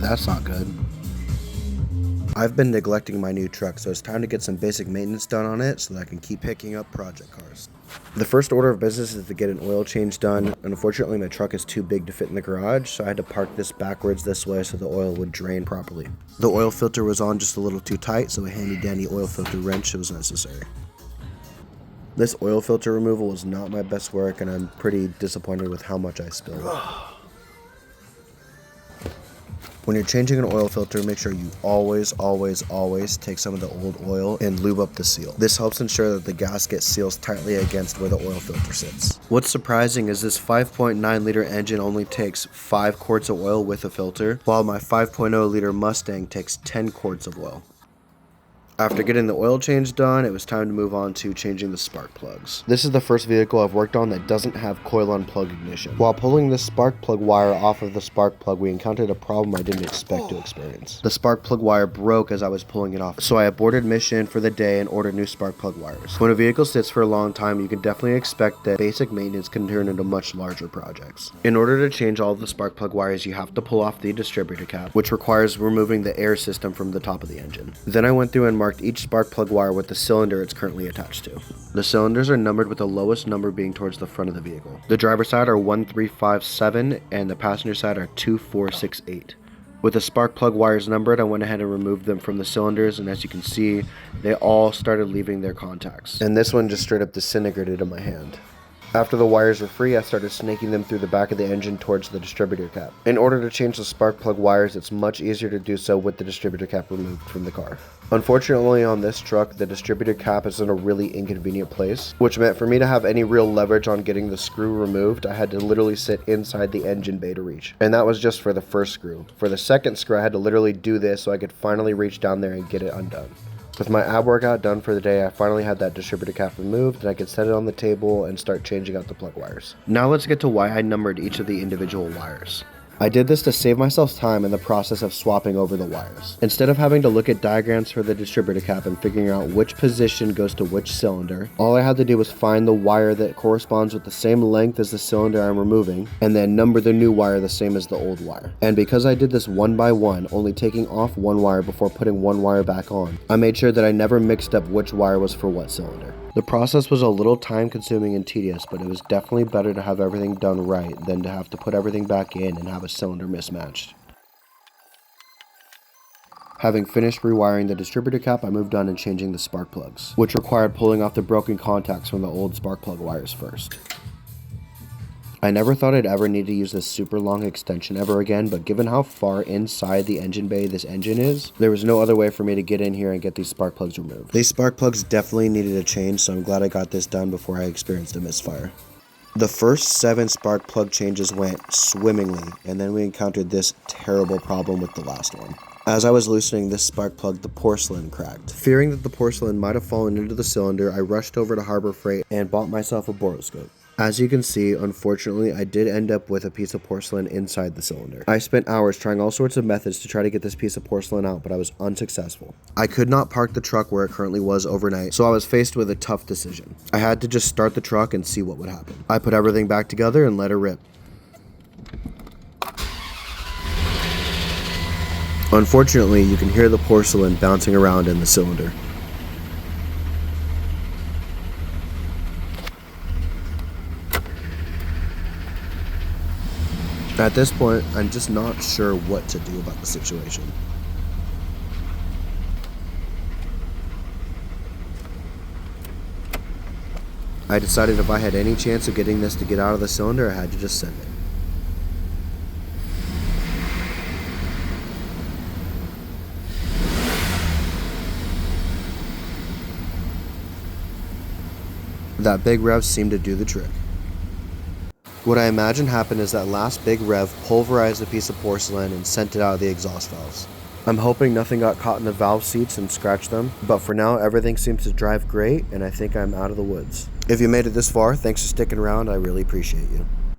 That's not good. I've been neglecting my new truck, so it's time to get some basic maintenance done on it so that I can keep picking up project cars. The first order of business is to get an oil change done. Unfortunately, my truck is too big to fit in the garage, so I had to park this backwards this way so the oil would drain properly. The oil filter was on just a little too tight, so a handy dandy oil filter wrench was necessary. This oil filter removal was not my best work, and I'm pretty disappointed with how much I spilled. When you're changing an oil filter, make sure you always take some of the old oil and lube up the seal. This helps ensure that the gasket seals tightly against where the oil filter sits. What's surprising is this 5.9 liter engine only takes 5 quarts of oil with a filter, while my 5.0 liter Mustang takes 10 quarts of oil. After getting the oil change done, it was time to move on to changing the spark plugs. This is the first vehicle I've worked on that doesn't have coil-on plug ignition. While pulling this spark plug wire off of the spark plug, we encountered a problem I didn't expect to experience. The spark plug wire broke as I was pulling it off, so I aborted mission for the day and ordered new spark plug wires. When a vehicle sits for a long time, you can definitely expect that basic maintenance can turn into much larger projects. In order to change all of the spark plug wires, you have to pull off the distributor cap, which requires removing the air system from the top of the engine. Then I went through and marked each spark plug wire with the cylinder it's currently attached to. The cylinders are numbered with the lowest number being towards the front of the vehicle. The driver's side are 1357 and the passenger side are 2468. With the spark plug wires numbered, I went ahead and removed them from the cylinders, and as you can see, they all started leaving their contacts. And this one just straight up disintegrated in my hand. After the wires were free, I started snaking them through the back of the engine towards the distributor cap. In order to change the spark plug wires, it's much easier to do so with the distributor cap removed from the car. Unfortunately, on this truck, the distributor cap is in a really inconvenient place, which meant for me to have any real leverage on getting the screw removed, I had to literally sit inside the engine bay to reach. And that was just for the first screw. For the second screw, I had to literally do this so I could finally reach down there and get it undone. With my ab workout done for the day, I finally had that distributor cap removed and I could set it on the table and start changing out the plug wires. Now let's get to why I numbered each of the individual wires. I did this to save myself time in the process of swapping over the wires. Instead of having to look at diagrams for the distributor cap and figuring out which position goes to which cylinder, all I had to do was find the wire that corresponds with the same length as the cylinder I'm removing, and then number the new wire the same as the old wire. And because I did this one by one, only taking off one wire before putting one wire back on, I made sure that I never mixed up which wire was for what cylinder. The process was a little time consuming and tedious, but it was definitely better to have everything done right than to have to put everything back in and have a cylinder mismatched. Having finished rewiring the distributor cap, I moved on and changing the spark plugs, which required pulling off the broken contacts from the old spark plug wires first. I never thought I'd ever need to use this super long extension ever again, but given how far inside the engine bay this engine is, there was no other way for me to get in here and get these spark plugs removed. These spark plugs definitely needed a change, so I'm glad I got this done before I experienced a misfire. The first 7 spark plug changes went swimmingly, and then we encountered this terrible problem with the last one. As I was loosening this spark plug, the porcelain cracked. Fearing that the porcelain might have fallen into the cylinder, I rushed over to Harbor Freight and bought myself a borescope. As you can see, unfortunately, I did end up with a piece of porcelain inside the cylinder. I spent hours trying all sorts of methods to try to get this piece of porcelain out, but I was unsuccessful. I could not park the truck where it currently was overnight, so I was faced with a tough decision. I had to just start the truck and see what would happen. I put everything back together and let it rip. Unfortunately, you can hear the porcelain bouncing around in the cylinder. At this point, I'm just not sure what to do about the situation. I decided if I had any chance of getting this to get out of the cylinder, I had to just send it. That big rev seemed to do the trick. What I imagine happened is that last big rev pulverized a piece of porcelain and sent it out of the exhaust valves. I'm hoping nothing got caught in the valve seats and scratched them, but for now everything seems to drive great and I think I'm out of the woods. If you made it this far, thanks for sticking around, I really appreciate you.